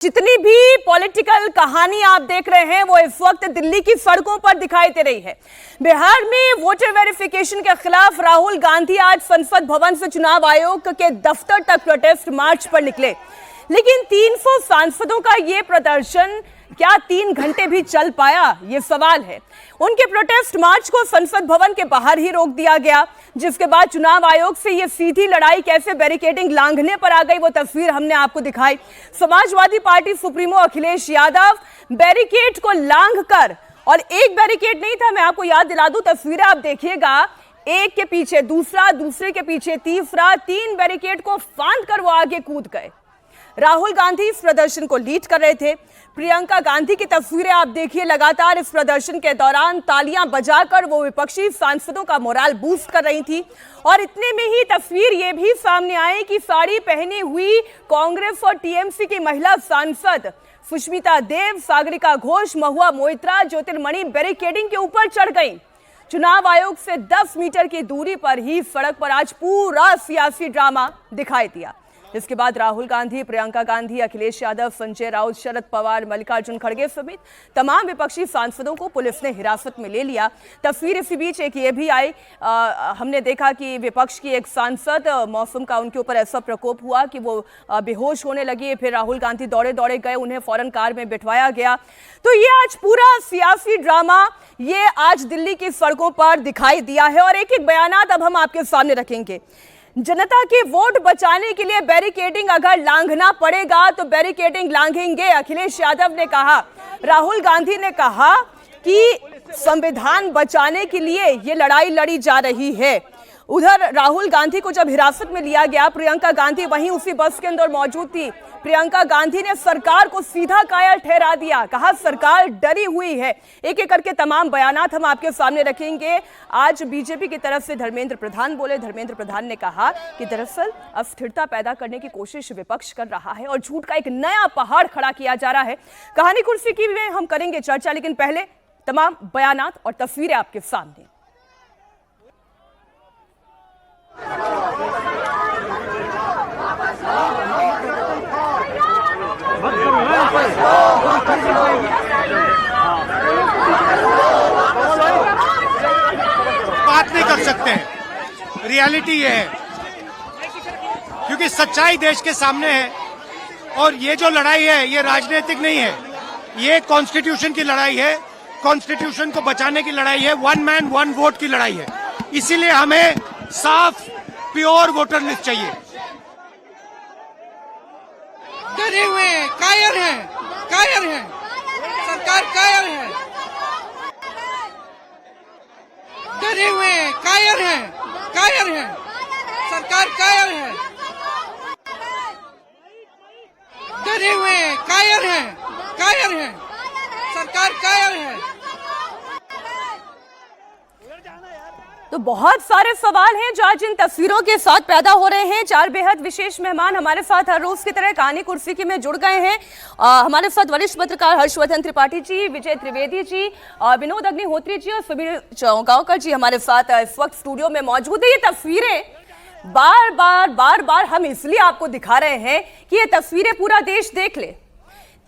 जितनी भी पॉलिटिकल कहानी आप देख रहे हैं वो इस वक्त दिल्ली की सड़कों पर दिखाई दे रही है। बिहार में वोटर वेरिफिकेशन के खिलाफ राहुल गांधी आज संसद भवन से चुनाव आयोग के दफ्तर तक प्रोटेस्ट मार्च पर निकले, लेकिन 300 सांसदों का ये प्रदर्शन क्या 3 घंटे भी चल पाया, ये सवाल है। उनके प्रोटेस्ट मार्च को संसद भवन के बाहर ही रोक दिया गया, जिसके बाद चुनाव आयोग से ये सीधी लड़ाई कैसे बैरिकेडिंग लांघने पर आ गई वो तस्वीर हमने आपको दिखाई। Samajwadi party supremo Akhilesh Yadav barricade को लांघकर, और एक बैरिकेड नहीं था, मैं आपको याद दिला दूं, तस्वीरें आप देखिएगा, एक के पीछे दूसरा, दूसरे के पीछे तीसरा, 3 बैरिकेड को फांद कर वो आगे कूद गए। राहुल गांधी इस प्रदर्शन को लीड कर रहे थे। प्रियंका गांधी की तस्वीरें आप देखिए, लगातार इस प्रदर्शन के दौरान तालियां बजाकर वो विपक्षी सांसदों का मोराल बूस्ट कर रही थी। और इतने में ही तस्वीर ये भी सामने आई कि साड़ी पहनी हुई कांग्रेस और टीएमसी की महिला सांसद सुष्मिता देव, सागरिका घोष, महुआ मोइत्रा, ज्योतिर्मणि बैरिकेडिंग के ऊपर चढ़ गई। चुनाव आयोग से 10 मीटर की दूरी पर ही सड़क पर आज पूरा सियासी ड्रामा दिखाई दिया। इसके बाद राहुल गांधी, प्रियंका गांधी, अखिलेश यादव, संजय राउत, शरद पवार, मल्लिकार्जुन खड़गे समेत तमाम विपक्षी सांसदों को पुलिस ने हिरासत में ले लिया। तस्वीर इसी बीच एक ये भी आई, हमने देखा कि विपक्ष की एक सांसद, मौसम का उनके ऊपर ऐसा प्रकोप हुआ कि वो बेहोश होने लगी। फिर राहुल गांधी दौड़े दौड़े गए, उन्हें फौरन कार में बिठवाया गया। तो ये आज पूरा सियासी ड्रामा ये आज दिल्ली की सड़कों पर दिखाई दिया है। और एक एक बयानात अब हम आपके सामने रखेंगे। जनता के वोट बचाने के लिए बैरिकेडिंग अगर लांघना पड़ेगा तो बैरिकेडिंग लांघेंगे, अखिलेश यादव ने कहा। राहुल गांधी ने कहा कि संविधान बचाने के लिए ये लड़ाई लड़ी जा रही है। उधर राहुल गांधी को जब हिरासत में लिया गया, प्रियंका गांधी वहीं उसी बस के अंदर मौजूद थी। प्रियंका गांधी ने सरकार को सीधा कायल ठहरा दिया, कहा सरकार डरी हुई है। एक एक करके तमाम बयानात हम आपके सामने रखेंगे। आज बीजेपी की तरफ से धर्मेंद्र प्रधान बोले। धर्मेंद्र प्रधान ने कहा कि दरअसल अस्थिरता पैदा करने की कोशिश विपक्ष कर रहा है और झूठ का एक नया पहाड़ खड़ा किया जा रहा है। कहानी कुर्सी की में हम करेंगे चर्चा, लेकिन पहले तमाम बयानात और तस्वीरें आपके सामने। बात नहीं कर सकते हैं, रियलिटी ये है, क्योंकि सच्चाई देश के सामने है। और ये जो लड़ाई है ये राजनीतिक नहीं है, ये कॉन्स्टिट्यूशन की लड़ाई है, कॉन्स्टिट्यूशन को बचाने की लड़ाई है, 1 मैन 1 वोट की लड़ाई है। इसीलिए हमें साफ प्योर वोटर लिस्ट चाहिए। डरे हुए हैं, कायर हैं, कायर हैं, सरकार कायर है। डरे हुए हैं, कायर हैं, कायर हैं, सरकार कायर है। डरे हुए हैं, कायर हैं, कायर हैं, सरकार कायर है। तो बहुत सारे सवाल हैं जो आज इन तस्वीरों के साथ पैदा हो रहे हैं। 4 बेहद विशेष मेहमान हमारे साथ हर रोज की तरह कहानी कुर्सी की में जुड़ गए हैं। हमारे साथ वरिष्ठ पत्रकार हर्षवर्धन त्रिपाठी जी, विजय त्रिवेदी जी, विनोद अग्निहोत्री जी और सुबीर चौगांवकर जी हमारे साथ इस वक्त स्टूडियो में मौजूद है। ये तस्वीरें बार बार हम इसलिए आपको दिखा रहे हैं कि ये तस्वीरें पूरा देश देख ले।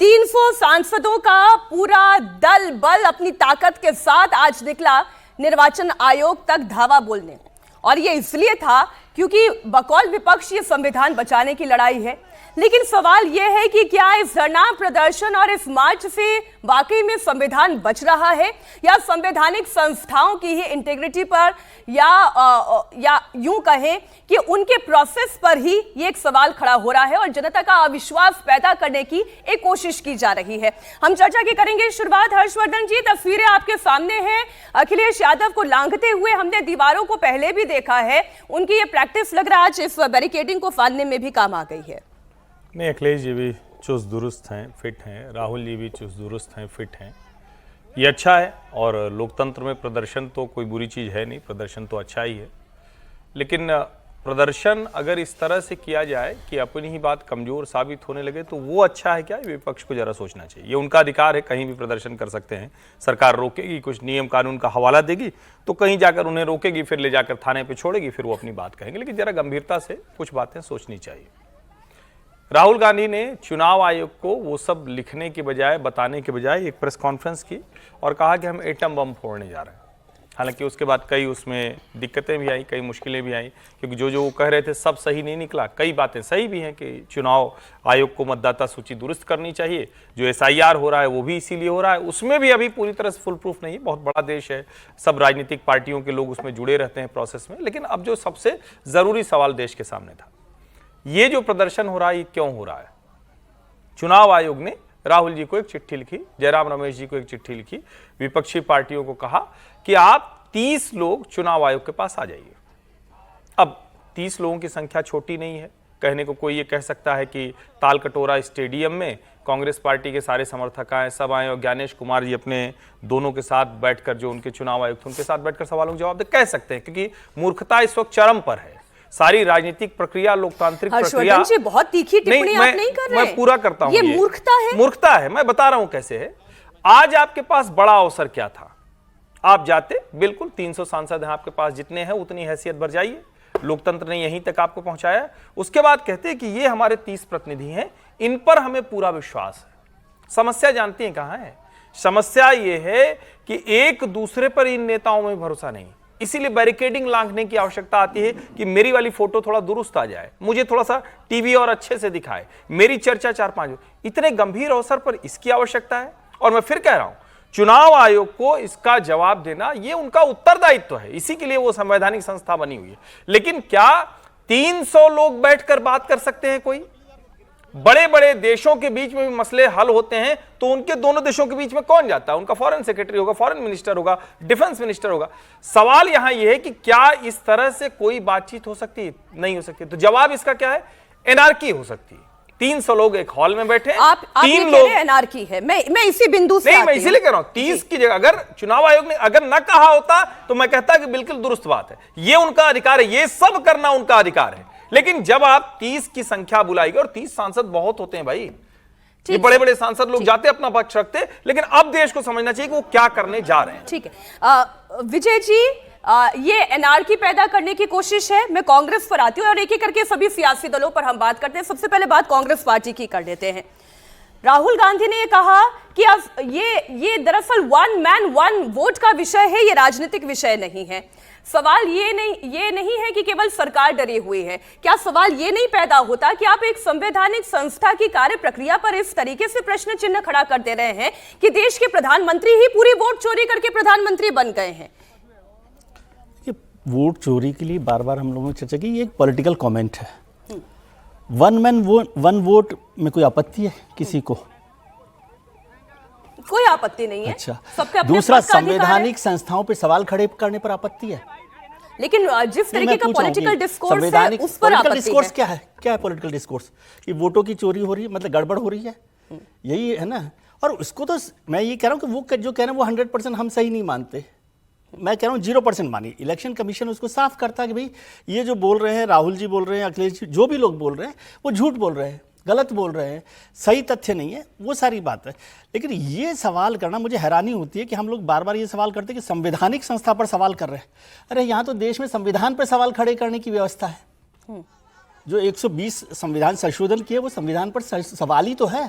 300 सांसदों का पूरा दल बल अपनी ताकत के साथ आज निकला निर्वाचन आयोग तक धावा बोलने, और ये इसलिए था क्योंकि बकौल विपक्ष ये संविधान बचाने की लड़ाई है। लेकिन सवाल यह है कि क्या इस धरना प्रदर्शन और इस मार्च से वाकई में संविधान बच रहा है, या संवैधानिक संस्थाओं की ही इंटीग्रिटी पर, या यूं कहें कि उनके प्रोसेस पर ही ये एक सवाल खड़ा हो रहा है और जनता का अविश्वास पैदा करने की एक कोशिश की जा रही है। हम चर्चा की करेंगे शुरुआत। हर्षवर्धन जी, तस्वीरें आपके सामने हैं, अखिलेश यादव को लांघते हुए हमने दीवारों को पहले भी देखा है, उनकी ये प्रैक्टिस लग रहा है आज इस बैरिकेडिंग को फाड़ने में भी काम आ गई है। नहीं, अखिलेश जी भी चुस्त दुरुस्त हैं, फिट हैं, राहुल जी भी चुस्त दुरुस्त हैं, फिट हैं। ये अच्छा है, और लोकतंत्र में प्रदर्शन तो कोई बुरी चीज़ है नहीं, प्रदर्शन तो अच्छा ही है। लेकिन प्रदर्शन अगर इस तरह से किया जाए कि अपनी ही बात कमज़ोर साबित होने लगे तो वो अच्छा है क्या? विपक्ष को ज़रा सोचना चाहिए। ये उनका अधिकार है, कहीं भी प्रदर्शन कर सकते हैं। सरकार रोकेगी, कुछ नियम कानून का हवाला देगी तो कहीं जाकर उन्हें रोकेगी, फिर ले जाकर थाने पे छोड़ेगी, फिर वो अपनी बात कहेंगे। लेकिन ज़रा गंभीरता से कुछ बातें सोचनी चाहिए। राहुल गांधी ने चुनाव आयोग को वो सब लिखने के बजाय, बताने के बजाय एक प्रेस कॉन्फ्रेंस की और कहा कि हम एटम बम फोड़ने जा रहे हैं। हालांकि उसके बाद कई उसमें दिक्कतें भी आई, कई मुश्किलें भी आई, क्योंकि जो वो कह रहे थे सब सही नहीं निकला। कई बातें सही भी हैं कि चुनाव आयोग को मतदाता सूची दुरुस्त करनी चाहिए, जो SIR हो रहा है वो भी इसीलिए हो रहा है, उसमें भी अभी पूरी तरह से फुल प्रूफ नहीं है। बहुत बड़ा देश है, सब राजनीतिक पार्टियों के लोग उसमें जुड़े रहते हैं प्रोसेस में। लेकिन अब जो सबसे ज़रूरी सवाल देश के सामने था, ये जो प्रदर्शन हो रहा है ये क्यों हो रहा है। चुनाव आयोग ने राहुल जी को एक चिट्ठी लिखी, जयराम रमेश जी को एक चिट्ठी लिखी, विपक्षी पार्टियों को कहा कि आप 30 लोग चुनाव आयोग के पास आ जाइए। अब 30 लोगों की संख्या छोटी नहीं है। कहने को कोई ये कह सकता है कि तालकटोरा स्टेडियम में कांग्रेस पार्टी के सारे समर्थक आए, सब आए और ज्ञानेश कुमार जी अपने दोनों के साथ बैठकर, जो उनके चुनाव आयुक्त उनके साथ बैठकर सवालों के जवाब दे, कह सकते हैं, क्योंकि मूर्खता इस वक्त चरम पर है। सारी राजनीतिक प्रक्रिया, लोकतांत्रिक प्रक्रिया, जी बहुत तीखी टिप्पणी आप नहीं कर रहे। मैं पूरा करता हूं। ये मूर्खता है, मूर्खता है। मैं बता रहा हूं कैसे है। आज आपके पास बड़ा अवसर क्या था, आप जाते, बिल्कुल 300 सांसद हैं आपके पास, जितने हैं उतनी हैसियत भर जाइए। लोकतंत्र ने यहीं तक आपको पहुंचाया। उसके बाद कहते हैं कि ये हमारे 30 प्रतिनिधि हैं, इन पर हमें पूरा विश्वास है। समस्या जानती हैं कहां है? समस्या ये है कि एक दूसरे पर इन नेताओं में भरोसा नहीं, इसीलिए बैरिकेडिंग लांघने की आवश्यकता आती है कि मेरी वाली फोटो थोड़ा दुरुस्त आ जाए, मुझे थोड़ा सा टीवी और अच्छे से दिखाए, मेरी चर्चा 4-5। इतने गंभीर अवसर पर इसकी आवश्यकता है। और मैं फिर कह रहा हूं, चुनाव आयोग को इसका जवाब देना ये उनका उत्तरदायित्व है, इसी के लिए वो संवैधानिक संस्था बनी हुई है। लेकिन क्या 300 लोग बैठकर बात कर सकते हैं? कोई बड़े बड़े देशों के बीच में भी मसले हल होते हैं तो उनके दोनों देशों के बीच में कौन जाता है? उनका फॉरेन सेक्रेटरी होगा, फॉरेन मिनिस्टर होगा, डिफेंस मिनिस्टर होगा। सवाल यहां यह है कि क्या इस तरह से कोई बातचीत हो सकती है? नहीं हो सकती। तो जवाब इसका क्या है? एनार्की हो सकती है। 300 लोग एक हॉल में बैठे, आप 3 लोग एनार्की है। मैं इसी बिंदु से नहीं, मैं इसीलिए कह रहा हूं 30 की जगह अगर चुनाव आयोग ने अगर न कहा होता तो मैं कहता कि बिल्कुल दुरुस्त बात है, ये उनका अधिकार है, ये सब करना उनका अधिकार है। लेकिन जब आप 30 की संख्या बुलाएगी, और 30 सांसद बहुत होते हैं भाई, ये बड़े बड़े सांसद लोग जाते अपना पक्ष रखते, लेकिन अब देश को समझना चाहिए कि वो क्या करने जा रहे हैं। ठीक है विजय जी, ये एनार्की पैदा करने की कोशिश है। मैं कांग्रेस पर आती हूँ और एक एक करके सभी सियासी दलों पर हम बात करते हैं। सबसे पहले बात कांग्रेस पार्टी की कर देते हैं। राहुल गांधी ने कहा कि अब ये दरअसल 1 मैन 1 वोट का विषय है, ये राजनीतिक विषय नहीं है। सवाल ये नहीं है कि केवल सरकार डरी हुई है। क्या सवाल ये नहीं पैदा होता कि आप एक संवैधानिक संस्था की कार्य प्रक्रिया पर इस तरीके से प्रश्न चिन्ह खड़ा कर दे रहे हैं कि देश के प्रधानमंत्री ही पूरी वोट चोरी करके प्रधानमंत्री बन गए हैं? वोट चोरी के लिए बार बार हम लोगों ने चर्चा की, ये एक पॉलिटिकल कमेंट है। 1 मैन 1 वोट में कोई आपत्ति है किसी को? कोई आपत्ति नहीं है। अच्छा, सबके अपने दूसरा, पद का अधिकार है। संवैधानिक संस्थाओं पर सवाल खड़े करने पर आपत्ति है। लेकिन जिस तरीके का पॉलिटिकल डिस्कोर्स है उस पर पॉलिटिकल आपत्ति डिस्कोर्स है। क्या है? क्या है पॉलिटिकल डिस्कोर्स? कि वोटों की चोरी हो रही है, मतलब गड़बड़ हो रही है, यही है ना। और उसको तो मैं ये कह रहा हूँ कि वो जो कह रहे हैं वो 100% हम सही नहीं मानते। मैं कह रहा हूँ 0% मानिए। इलेक्शन कमीशन उसको साफ करता है कि भाई ये जो बोल रहे हैं, राहुल जी बोल रहे हैं, अखिलेश जी, जो भी लोग बोल रहे हैं वो झूठ बोल रहे हैं, गलत बोल रहे हैं, सही तथ्य नहीं है, वो सारी बात है। लेकिन ये सवाल करना, मुझे हैरानी होती है कि हम लोग बार बार ये सवाल करते हैं कि संवैधानिक संस्था पर सवाल कर रहे हैं। अरे यहाँ तो देश में संविधान पर सवाल खड़े करने की व्यवस्था है। जो 120 संविधान संशोधन किए वो संविधान पर सवाल ही तो है।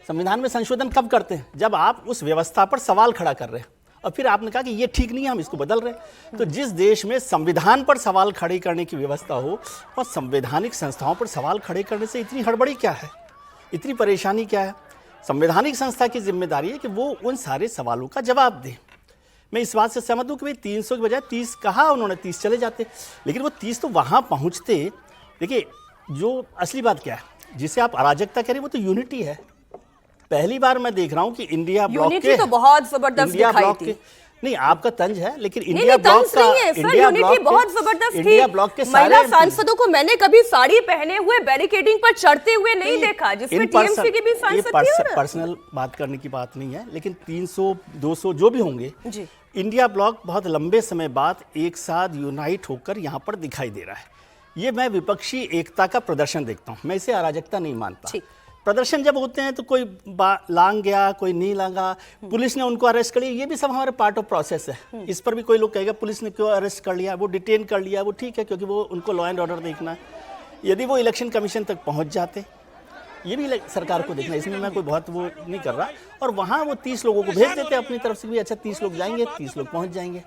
संविधान में संशोधन कब करते हैं? जब आप उस व्यवस्था पर सवाल खड़ा कर रहे हैं और फिर आपने कहा कि ये ठीक नहीं है, हम इसको बदल रहे हैं। तो जिस देश में संविधान पर सवाल खड़े करने की व्यवस्था हो और संवैधानिक संस्थाओं पर सवाल खड़े करने से इतनी हड़बड़ी क्या है, इतनी परेशानी क्या है? संवैधानिक संस्था की जिम्मेदारी है कि वो उन सारे सवालों का जवाब दे। मैं इस बात से सहमत हूँ कि भाई 300 के बजाय 30 कहा उन्होंने, 30 चले जाते, लेकिन वो 30 तो वहाँ पहुँचते। देखिए, जो असली बात क्या है, जिसे आप अराजकता कह रहे हैं, वो तो यूनिटी है। पहली बार मैं देख रहा हूं कि इंडिया ब्लॉक के तो बहुत जबरदस्त दिखाई थी। नहीं, आपका तंज है, लेकिन इंडिया ब्लॉक का यूनिटी बहुत जबरदस्त थी। इंडिया ब्लॉक के महिला सांसदों को मैंने कभी साड़ी पहने हुए बैरिकेडिंग पर चढ़ते हुए नहीं देखा, जिसमें टीएमसी की भी सांसद थी। पर्सनल बात करने की बात नहीं है, लेकिन 300 200 जो भी होंगे, इंडिया ब्लॉक बहुत लंबे समय बाद एक साथ यूनाइट होकर यहाँ पर दिखाई दे रहा है। ये मैं विपक्षी एकता का प्रदर्शन देखता हूँ, मैं इसे अराजकता नहीं मानता। प्रदर्शन जब होते हैं तो कोई लांग गया, कोई नहीं लांगा, पुलिस ने उनको अरेस्ट कर लिया, ये भी सब हमारे पार्ट ऑफ प्रोसेस है। इस पर भी कोई लोग कहेगा पुलिस ने क्यों अरेस्ट कर लिया, वो डिटेन कर लिया, वो ठीक है, क्योंकि वो उनको लॉ एंड ऑर्डर देखना है। यदि वो इलेक्शन कमीशन तक पहुंच जाते, ये भी सरकार को देखना है, इसमें मैं कोई बहुत वो नहीं कर रहा, और वहाँ वो 30 लोगों को भेज देते अपनी तरफ से भी, अच्छा 30 लोग जाएंगे, 30 लोग पहुंच जाएंगे।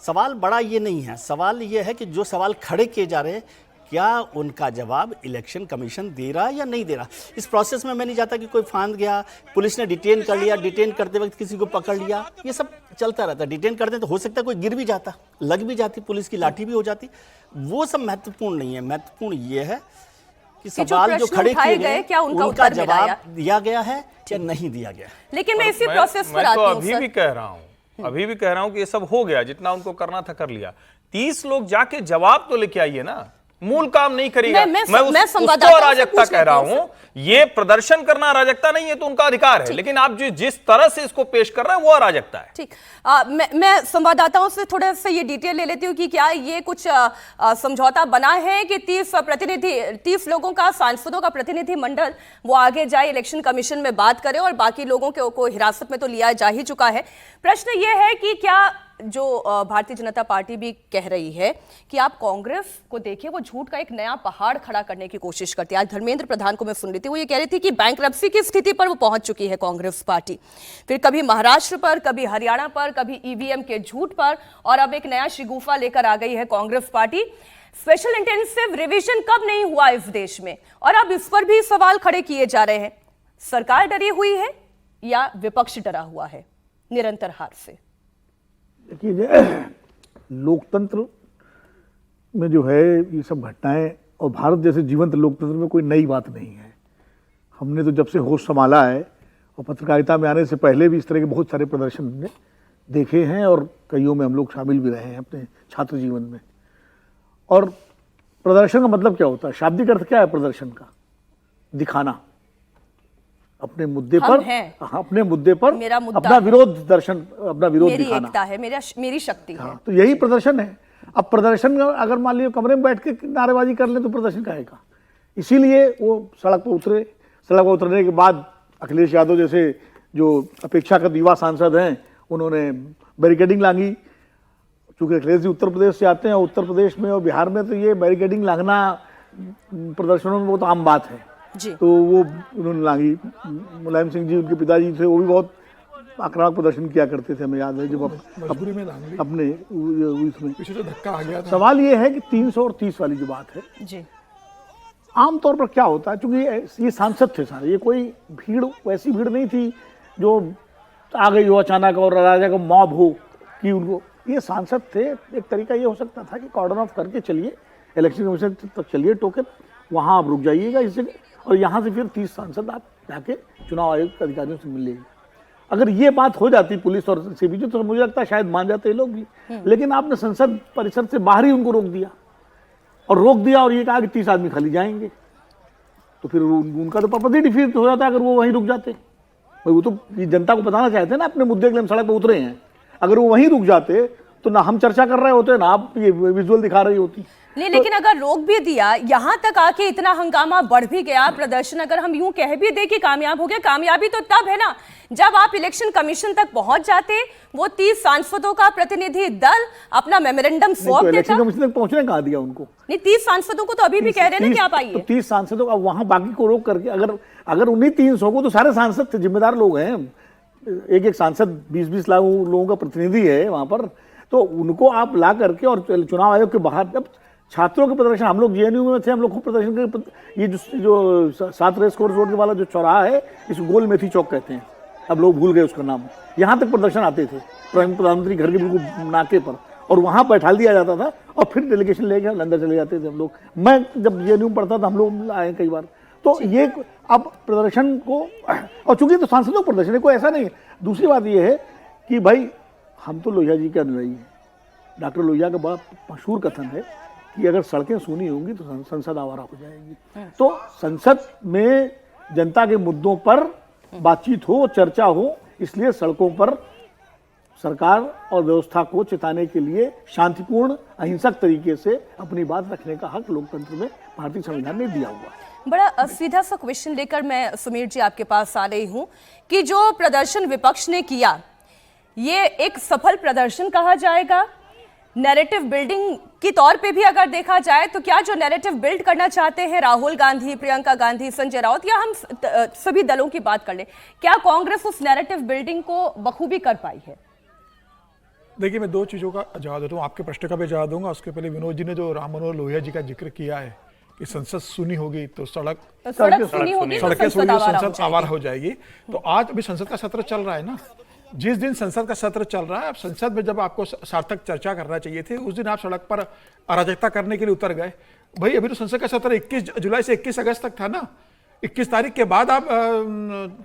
सवाल बड़ा ये नहीं है, सवाल ये है कि जो सवाल खड़े किए जा रहे हैं, क्या उनका जवाब इलेक्शन कमीशन दे रहा है या नहीं दे रहा। इस प्रोसेस में मैं नहीं चाहता कि कोई फांद गया, पुलिस ने डिटेन कर लिया, डिटेन करते वक्त किसी को पकड़ लिया, ये सब चलता रहता है। डिटेन करते तो हो सकता है कोई गिर भी जाता, लग भी जाती, पुलिस की लाठी भी हो जाती, वो सब महत्वपूर्ण नहीं है। महत्वपूर्ण ये है कि सवाल जो खड़े किए गए क्या उनका जवाब दिया गया है या नहीं दिया गया। लेकिन मैं इसी प्रोसेस पर आती हूं, अभी भी कह रहा हूं कि ये सब हो गया, जितना उनको करना था कर लिया। 30 लोग जाके जवाब तो लेके आइए ना, मूल काम नहीं करेगा। मैं उसको अराजकता कह रहा हूं, ये प्रदर्शन करना अराजकता नहीं है, तो उनका अधिकार है, लेकिन आप जिस तरह से इसको पेश कर रहे हैं वो अराजकता है। ठीक, मैं संवाददाताओं से थोड़ा सा ये डिटेल ले लेती हूँ कि क्या ये कुछ समझौता बना है कि 30 लोगों का, सांसदों का प्रतिनिधि मंडल वो आगे जाए, इलेक्शन कमीशन में बात करे, और बाकी लोगों को हिरासत में तो लिया जा ही चुका है। प्रश्न ये है कि क्या जो भारतीय जनता पार्टी भी कह रही है कि आप कांग्रेस को देखिए, वो झूठ का एक नया पहाड़ खड़ा करने की कोशिश करती है। आज धर्मेंद्र प्रधान को मैं सुन रही थी, वो ये कह रही थी कि बैंकरप्सी की स्थिति पर वो पहुंच चुकी है कांग्रेस पार्टी, फिर कभी महाराष्ट्र पर, कभी हरियाणा पर, कभी ईवीएम के झूठ पर, और अब एक नया शिगुफा लेकर आ गई है Congress party. Special intensive revision कब नहीं हुआ इस देश में, और अब इस पर भी सवाल खड़े किए जा रहे हैं। सरकार डरी हुई है या विपक्ष डरा हुआ है निरंतर हार से? देखिए, लोकतंत्र में जो है ये सब घटनाएं, और भारत जैसे जीवंत लोकतंत्र में कोई नई बात नहीं है। हमने तो जब से होश संभाला है, और पत्रकारिता में आने से पहले भी इस तरह के बहुत सारे प्रदर्शन हमने देखे हैं, और कईयों में हम लोग शामिल भी रहे हैं अपने छात्र जीवन में। और प्रदर्शन का मतलब क्या होता है, शाब्दिक अर्थ क्या है प्रदर्शन का? दिखाना अपने मुद्दे पर, अपने मुद्दे पर अपना विरोध दर्शन, अपना विरोध दिखाना, एकता है, मेरी शक्ति है। तो यही प्रदर्शन है। अब प्रदर्शन अगर मान लीजिए कमरे में बैठ के नारेबाजी कर ले तो प्रदर्शन कहेगा। इसीलिए वो सड़क पर उतरे। सड़क पर उतरने के बाद अखिलेश यादव जैसे जो अपेक्षाकृत युवा सांसद हैं, उन्होंने बैरिकेडिंग लांगी। चूंकि अखिलेश जी उत्तर प्रदेश से आते हैं, उत्तर प्रदेश में और बिहार में तो ये बैरिकेडिंग लांघना प्रदर्शनों में बहुत आम बात है जी। तो वो उन्होंने लांगी। मुलायम सिंह जी उनके पिताजी थे, वो भी बहुत आक्रामक प्रदर्शन किया करते थे, हमें याद है। जब अपने उसमें पीछे धक्का आ गया था। सवाल ये है कि 330 वाली जो बात है जी, आमतौर पर क्या होता है, चूंकि ये सांसद थे सारे, ये कोई भीड़ वैसी भीड़ नहीं थी जो आ गई हो अचानक और राजा का मॉब हो कि उनको, ये सांसद थे। एक तरीका ये हो सकता था कि कॉर्डन ऑफ करके चलिए, इलेक्शन कमीशन तक चलिए, टोकन वहाँ आप रुक जाइएगा इस जगह, और यहाँ से फिर 30 सांसद आप जाके चुनाव आयोग के अधिकारियों से मिल लीजिए। अगर ये बात हो जाती पुलिस और सीबीआई तो मुझे लगता है शायद मान जाते लोग भी, लेकिन आपने संसद परिसर से बाहर ही उनको रोक दिया, और ये कहा कि 30 आदमी खाली जाएंगे, तो फिर उनका तो पर्पस ही डिफीट हो जाता अगर वो वहीं रुक जाते। वो तो जनता को बताना चाहते हैं ना अपने मुद्दे के लिए हम सड़क पर उतरे हैं। अगर वो वहीं रुक जाते तो ना हम चर्चा कर रहे होते, ना आप ये विजुअल दिखा रही होती। नहीं, लेकिन अगर रोक भी दिया, यहाँ तक आके इतना हंगामा बढ़ भी गया, प्रदर्शन अगर हम यूं कह भी दे कि कामयाब हो गया, कामयाबी तो तब है ना जब आप इलेक्शन कमीशन तक पहुंच जाते, वो 30 सांसदों का प्रतिनिधि दल अपना मेमोरेंडम सौंप देता। इलेक्शन कमीशन तक पहुंचने कहाँ दिया उनको? नहीं, 30 सांसदों को तो अभी भी कह रहे हैं ना कि आप आइए। तो 30 सांसदों का वहां बाकी को रोक करके, अगर उन्हीं 300 को, तो सारे सांसद थे, जिम्मेदार लोग हैं, एक सांसद 20-20 लाख लोगों का प्रतिनिधि है वहां पर, तो उनको आप ला करके और चुनाव आयोग के बाहर, जब छात्रों के प्रदर्शन, हम लोग जेएनयू में थे, हम लोग खूब प्रदर्शन कर, ये जो 7 रेस कोर्स रोड वाला जो चौराहा है, इसको गोल मेथी चौक कहते हैं, अब लोग भूल गए उसका नाम। यहाँ तक प्रदर्शन आते थे प्रधानमंत्री घर के बिल्कुल नाके पर, और वहाँ बैठा दिया जाता था, और फिर डेलीगेशन लेके अंदर चले जाते थे हम लोग। मैं जब जेएनयू में पढ़ता था, हम लोग आए कई बार। तो ये अब प्रदर्शन को, और चूंकि तो सांसदों का प्रदर्शन है, कोई ऐसा नहीं है। दूसरी बात ये है कि भाई हम तो लोहिया जी के अनुयायी हैं। डॉक्टर लोहिया का बड़ा मशहूर कथन है कि अगर सड़कें सूनी होंगी तो संसद आवारा हो जाएगी। तो संसद में जनता के मुद्दों पर बातचीत हो, चर्चा हो, इसलिए सड़कों पर सरकार और व्यवस्था को चिताने के लिए शांतिपूर्ण अहिंसक तरीके से अपनी बात रखने का हक लोकतंत्र में भारतीय संविधान ने दिया हुआ है। बड़ा सीधा सा क्वेश्चन लेकर मैं सुमीर जी आपके पास आ रही हूं कि जो प्रदर्शन विपक्ष ने किया, ये एक सफल प्रदर्शन कहा जाएगा नैरेटिव बिल्डिंग की तौर पे भी अगर देखा जाए तो क्या जो नैरेटिव बिल्ड करना चाहते हैं राहुल गांधी, प्रियंका गांधी, संजय राउत, या हम सभी दलों की बात कर लें, क्या कांग्रेस उस नैरेटिव बिल्डिंग को बखूबी कर पाई है? देखिए, मैं दो चीज़ों का जवाब देता हूँ। आपके प्रश्न का भी जवाब दूंगा। उसके पहले विनोद जी ने जो राम मनोहर लोहिया जी का जिक्र किया है कि संसद सुनी होगी तो सड़कें सुनी होगी, संसद आवार हो जाएगी। तो आज अभी संसद का सत्र चल रहा है ना, जिस दिन संसद का सत्र चल रहा है, अब संसद में जब आपको सार्थक चर्चा करना चाहिए थे, उस दिन आप सड़क पर अराजकता करने के लिए उतर गए। भाई अभी तो संसद का सत्र 21 जुलाई से 21 अगस्त तक था ना। 21 तारीख के बाद आप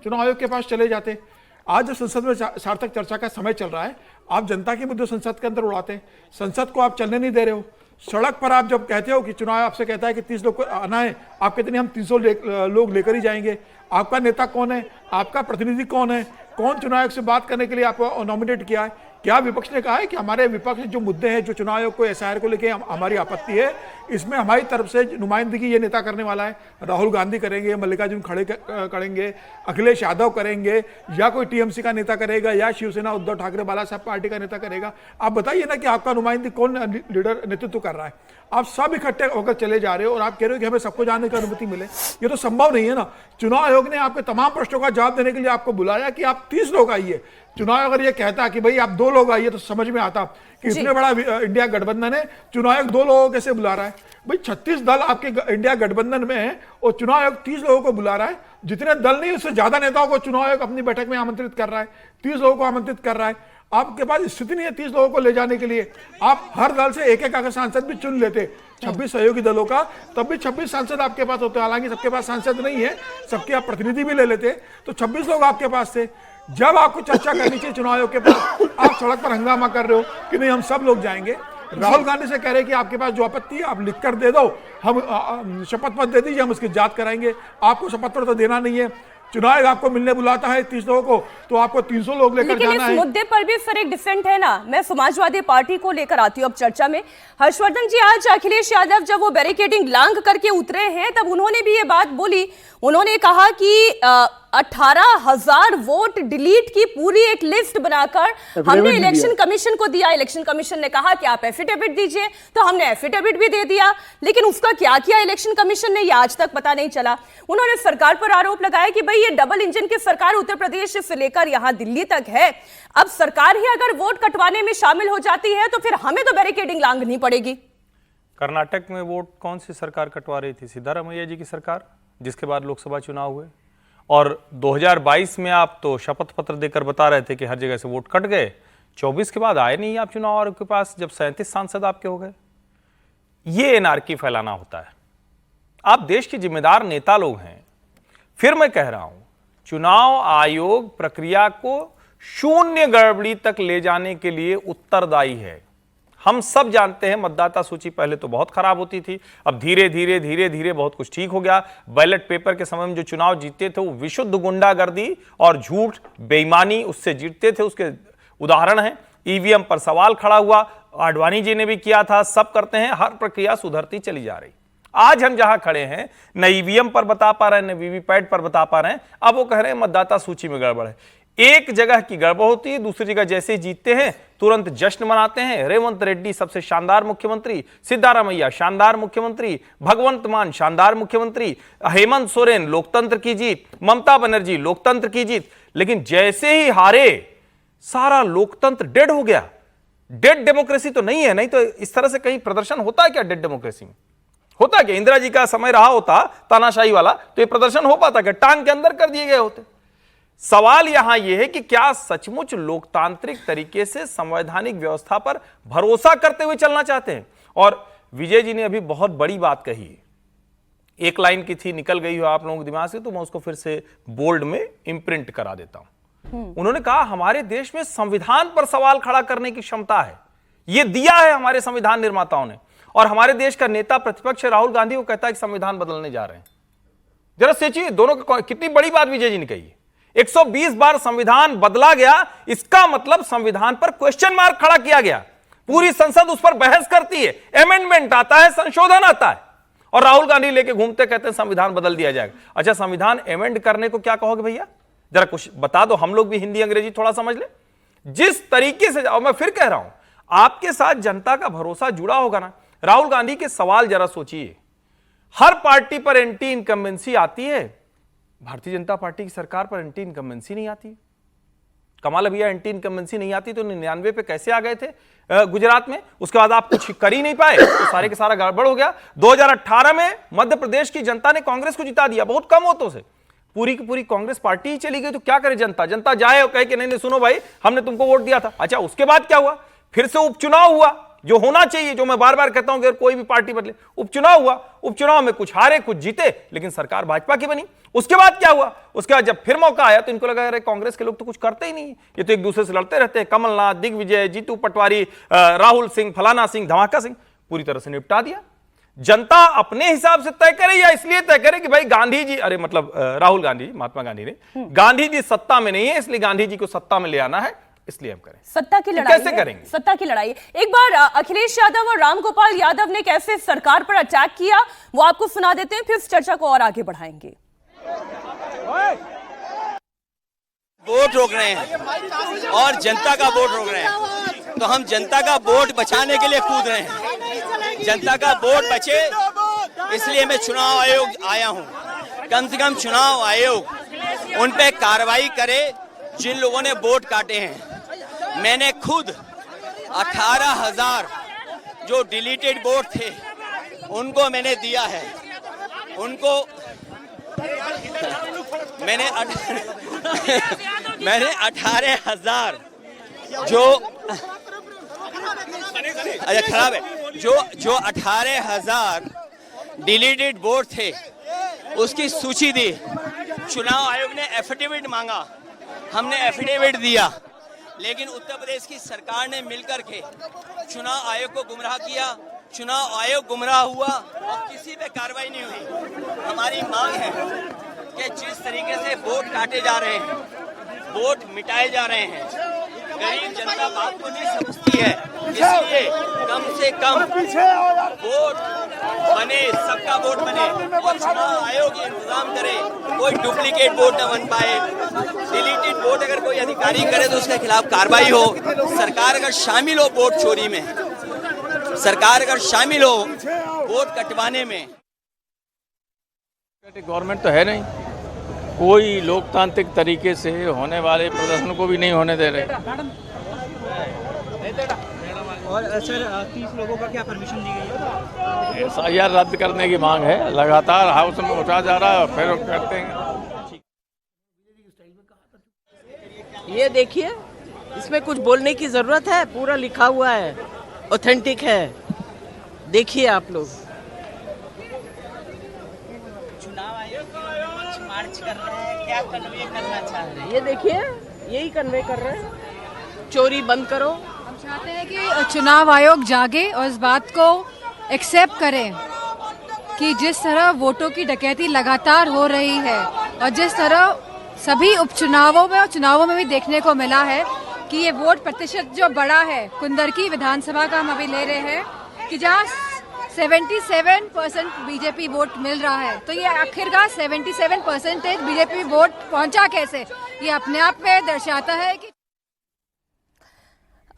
चुनाव आयोग के पास चले जाते। आज जब संसद में सार्थक चर्चा का समय चल रहा है, आप जनता के मुद्दे संसद के अंदर उड़ाते हैं। संसद को आप चलने नहीं दे रहे हो। सड़क पर आप जब कहते हो कि चुनाव आपसे कहता है कि 30 लोग को आना है, आप कहते नहीं हम 300 लोग लेकर ही जाएंगे। आपका नेता कौन है? आपका प्रतिनिधि कौन है? कौन चुनाव आयोग से बात करने के लिए आपको नॉमिनेट किया है? क्या विपक्ष ने कहा है कि हमारे विपक्ष जो मुद्दे हैं, जो चुनाव आयोग को एसआईआर को लेकर हमारी आपत्ति है, इसमें हमारी तरफ से नुमाइंदगी ये नेता करने वाला है? राहुल गांधी करेंगे, मल्लिकार्जुन खड़गे करेंगे, अखिलेश यादव करेंगे, या कोई टीएमसी का नेता करेगा, या शिवसेना उद्धव ठाकरे बाला साहब पार्टी का नेता करेगा? आप बताइए ना कि आपका नुमाइंदगी कौन लीडर नेतृत्व कर रहा है? आप सब इकट्ठे होकर चले जा रहे हो और आप कह रहे हो कि हमें सबको जानने की अनुमति मिले। ये तो संभव नहीं है ना। चुनाव आयोग ने आपके तमाम प्रश्नों का जवाब देने के लिए आपको बुलाया कि आप 30 लोग आइए। चुनाव अगर ये कहता कि भाई आप 2 लोग आइए तो समझ में आता कि इतने बड़ा इंडिया गठबंधन है, चुनाव आयोग 2 लोगों को कैसे बुला रहा है? भाई 36 दल आपके इंडिया गठबंधन में है और चुनाव आयोग 30 लोगों को बुला रहा है। जितने दल नहीं, उससे ज्यादा नेताओं को चुनाव आयोग अपनी बैठक में आमंत्रित कर रहा है, 30 लोगों को आमंत्रित कर रहा है। आपके पास स्थिति नहीं है 30 लोगों को ले जाने के लिए। आप हर दल से एक अगर सांसद भी चुन लेते, 26 सहयोगी दलों का, तब भी 26 सांसद आपके पास होते। हालांकि सबके पास सांसद नहीं है, सबके आप प्रतिनिधि भी ले लेते, तो 26 लोग आपके पास थे। जब आपको चर्चा करनी चाहिए चुनाव आयोग के पास, आप सड़क पर हंगामा कर रहे हो कि नहीं हम सब लोग जाएंगे। राहुल गांधी से कह रहे हैं कि आपके पास जो आपत्ति है आप लिख कर दे दो, हम शपथ पत्र दे दीजिए, हम उसकी जांच कराएंगे। आपको शपथ पत्र तो देना नहीं है। चुनाव आयोग आपको मिलने बुलाता है 30 लोगों को, तो आपको 300 लोग लेकर जाना है। लेकिन इस मुद्दे पर भी फिर एक डिफरेंट है ना। मैं समाजवादी पार्टी को लेकर आती हूँ अब चर्चा में। हर्षवर्धन जी, आज अखिलेश यादव जब वो बैरिकेडिंग लांघ करके उतरे हैं, तब उन्होंने भी ये बात बोली। उन्होंने कहा कि 18,000 वोट डिलीट की पूरी एक लिस्ट बनाकर हमने इलेक्शन कमीशन को दिया। इलेक्शन कमीशन ने कहा कि आप एफिडेविट दीजिए, तो हमने एफिडेविट भी दे दिया। लेकिन उसका क्या किया इलेक्शन कमीशन ने, ये आज तक पता नहीं चला। उन्होंने सरकार पर आरोप लगाया कि भाई ये डबल इंजन की सरकार उत्तर प्रदेश से लेकर यहां दिल्ली तक है। अब सरकार ही अगर वोट कटवाने में शामिल हो जाती है तो फिर हमें तो बैरिकेडिंग लांघनी पड़ेगी। कर्नाटक में वोट कौन सी सरकार कटवा रही थी? सिद्धारमैया जी की सरकार, जिसके बाद लोकसभा चुनाव हुए। और 2022 में आप तो शपथ पत्र देकर बता रहे थे कि हर जगह से वोट कट गए। 24 के बाद आए नहीं आप चुनाव आयोग के पास, जब 37 सांसद आपके हो गए। ये एनार्की फैलाना होता है। आप देश के जिम्मेदार नेता लोग हैं। फिर मैं कह रहा हूं, चुनाव आयोग प्रक्रिया को शून्य गड़बड़ी तक ले जाने के लिए उत्तरदायी है। हम सब जानते हैं मतदाता सूची पहले तो बहुत खराब होती थी, अब धीरे धीरे बहुत कुछ ठीक हो गया। बैलेट पेपर के समय में जो चुनाव जीतते थे वो विशुद्ध गुंडागर्दी और झूठ बेईमानी उससे जीतते थे, उसके उदाहरण हैं। ईवीएम पर सवाल खड़ा हुआ, आडवाणी जी ने भी किया था, सब करते हैं, हर प्रक्रिया सुधरती चली जा रही। आज हम जहां खड़े हैं, न ईवीएम पर बता पा रहे हैं, न वीवीपैट पर बता पा रहे हैं, अब वो कह रहे हैं मतदाता सूची में गड़बड़ है। एक जगह की गड़बड़ होती है, दूसरी जगह जैसे ही जीतते हैं तुरंत जश्न मनाते हैं। रेवंत रेड्डी सबसे शानदार मुख्यमंत्री, सिद्धारमैया शानदार मुख्यमंत्री, भगवंत मान शानदार मुख्यमंत्री, हेमंत सोरेन लोकतंत्र की जीत, ममता बनर्जी लोकतंत्र की जीत। लेकिन जैसे ही हारे, सारा लोकतंत्र डेड हो गया। डेड डेमोक्रेसी तो नहीं है, नहीं तो इस तरह से कहीं प्रदर्शन होता है क्या? डेड डेमोक्रेसी में होता है क्या? इंदिरा जी का समय रहा होता तानाशाही वाला तो ये प्रदर्शन हो पाता क्या? टांग के अंदर कर दिए गए होते। सवाल यहां यह है कि क्या सचमुच लोकतांत्रिक तरीके से संवैधानिक व्यवस्था पर भरोसा करते हुए चलना चाहते हैं? और विजय जी ने अभी बहुत बड़ी बात कही, एक लाइन की थी, निकल गई हो आप लोगों के दिमाग से, तो मैं उसको फिर से बोल्ड में इंप्रिंट करा देता हूं। उन्होंने कहा हमारे देश में संविधान पर सवाल खड़ा करने की क्षमता है, यह दिया है हमारे संविधान निर्माताओं ने। और हमारे देश का नेता प्रतिपक्ष राहुल गांधी को कहता है कि संविधान बदलने जा रहे हैं। जरा सोचिए, दोनों का कितनी बड़ी बात विजय जी ने कही। 120 बार संविधान बदला गया, इसका मतलब संविधान पर क्वेश्चन मार्क खड़ा किया गया। पूरी संसद उस पर बहस करती है, अमेंडमेंट आता है, संशोधन आता है, और राहुल गांधी लेके घूमते कहते हैं संविधान बदल दिया जाएगा। अच्छा, संविधान अमेंड करने को क्या कहोगे भैया? जरा कुछ बता दो, हम लोग भी हिंदी अंग्रेजी थोड़ा समझ ले। जिस तरीके से, और मैं फिर कह रहा हूं, आपके साथ जनता का भरोसा जुड़ा होगा ना। राहुल गांधी के सवाल जरा सोचिए, हर पार्टी पर एंटी इनकम्बेंसी आती है, भारतीय जनता पार्टी की सरकार पर एंटी इनकम्बेंसी नहीं आती। कमाल भैया एंटी इनकम्बेंसी नहीं आती तो 99 पे कैसे आ गए थे गुजरात में? उसके बाद आप कुछ कर ही नहीं पाए तो सारे के सारा गड़बड़ हो गया। 2018 में मध्य प्रदेश की जनता ने कांग्रेस को जिता दिया, बहुत कम वोटों से, पूरी की पूरी कांग्रेस पार्टी ही चली गई। तो क्या करे जनता? जनता जाए और कहे कि नहीं नहीं सुनो भाई, हमने तुमको वोट दिया था। अच्छा, उसके बाद क्या हुआ? फिर से उपचुनाव हुआ, जो होना चाहिए, जो मैं बार बार कहता हूं कि कोई भी पार्टी बदले। उपचुनाव हुआ, उपचुनाव में कुछ हारे कुछ जीते, लेकिन सरकार भाजपा की बनी। उसके बाद क्या हुआ? उसके बाद जब फिर मौका आया तो इनको लगा अरे कांग्रेस के लोग तो कुछ करते ही नहीं, ये तो एक दूसरे से लड़ते रहते हैं, कमलनाथ, दिग्विजय, जीतू पटवारी, राहुल सिंह, फलाना सिंह, धमाका सिंह, पूरी तरह से निपटा दिया। जनता अपने हिसाब से तय करे या इसलिए तय करे कि भाई गांधी जी, अरे मतलब राहुल गांधी, महात्मा गांधी ने, गांधी जी सत्ता में नहीं है इसलिए गांधी जी को सत्ता में ले आना है, इसलिए हम करें। सत्ता की लड़ाई कैसे करेंगे? सत्ता की लड़ाई। एक बार अखिलेश यादव और रामगोपाल यादव ने कैसे सरकार पर अटैक किया वो आपको सुना देते हैं, फिर इस चर्चा को और आगे बढ़ाएंगे। वोट रोक रहे हैं और जनता का वोट रोक रहे हैं, तो हम जनता का वोट बचाने के लिए कूद रहे हैं। जनता का वोट बचे इसलिए मैं चुनाव आयोग आया हूं। कम से कम चुनाव आयोग उन पे कार्रवाई करे जिन लोगों ने वोट काटे हैं। मैंने खुद 18,000 जो डिलीटेड वोट थे उनको मैंने दिया है। उनको मैंने 18,000 जो अच्छा खराब है, जो 18,000 डिलीटेड वोट थे उसकी सूची दी। चुनाव आयोग ने एफिडेविट मांगा, हमने एफिडेविट दिया, लेकिन उत्तर प्रदेश की सरकार ने मिलकर के चुनाव आयोग को गुमराह किया। चुनाव आयोग गुमराह हुआ और किसी पे कार्रवाई नहीं हुई। हमारी मांग है कि जिस तरीके से वोट काटे जा रहे हैं, वोट मिटाए जा रहे हैं, गरीब जनता बात को नहीं समझती है, इसलिए कम से कम वोट बने, सबका वोट बने और चुनाव आयोग ये इंतजाम करे कोई डुप्लीकेट वोट न बन पाए। डिलीटेड वोट अगर कोई अधिकारी करे तो उसके खिलाफ कार्रवाई हो। सरकार अगर शामिल हो वोट चोरी में, सरकार अगर शामिल हो वोट कटवाने में। गवर्नमेंट तो है नहीं, कोई लोकतांत्रिक तरीके से होने वाले प्रदर्शन को भी नहीं होने दे रहे। और सर 30 लोगों का क्या परमिशन दी गई है? SIR रद्द करने की मांग है, लगातार हाउस में उठा जा रहा है, फिर करते हैं। ये देखिए, इसमें कुछ बोलने की जरूरत है, पूरा लिखा हुआ है, ऑथेंटिक है, देखिए आप लोग। चुनाव आयोग मार्च कर रहे हैं, क्या कन्वे करना चाह रहे हैं? ये देखिए, यही कन्वे कर रहे हैं, चोरी बंद करो। हम चाहते हैं कि चुनाव आयोग जागे और इस बात को एक्सेप्ट करे कि जिस तरह वोटों की डकैती लगातार हो रही है और जिस तरह सभी उपचुनावों में और चुनावों में भी देखने को मिला है कि ये वोट प्रतिशत जो बड़ा है, कुंदरकी विधानसभा का हम अभी ले रहे हैं कि जहाँ 77% बीजेपी वोट मिल रहा है, तो ये आखिरकार 77% बीजेपी वोट पहुंचा कैसे, ये अपने आप में दर्शाता है कि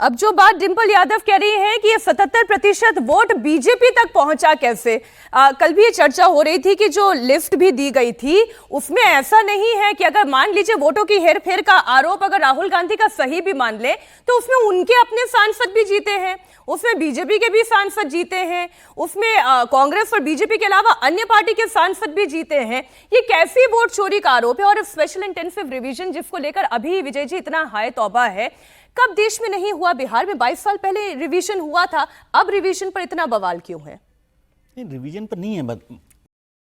अब जो बात डिंपल यादव कह रही है कि ये 77% वोट बीजेपी तक पहुंचा कैसे, कल भी ये चर्चा हो रही थी कि जो लिस्ट भी दी गई थी उसमें ऐसा नहीं है कि अगर मान लीजिए वोटों की हेरफेर का आरोप अगर राहुल गांधी का सही भी मान ले तो उसमें उनके अपने सांसद भी जीते हैं, उसमें बीजेपी के भी सांसद जीते हैं, उसमें कांग्रेस और बीजेपी के अलावा अन्य पार्टी के सांसद भी जीते हैं। ये कैसी वोट चोरी का आरोप है? और स्पेशल इंटेंसिव रिवीजन जिसको लेकर अभी विजय जी इतना हाय तौबा है, कब देश में नहीं हुआ? बिहार में 22 साल पहले रिवीजन हुआ था, अब रिवीजन पर इतना बवाल क्यों है? नहीं, रिवीजन पर नहीं है,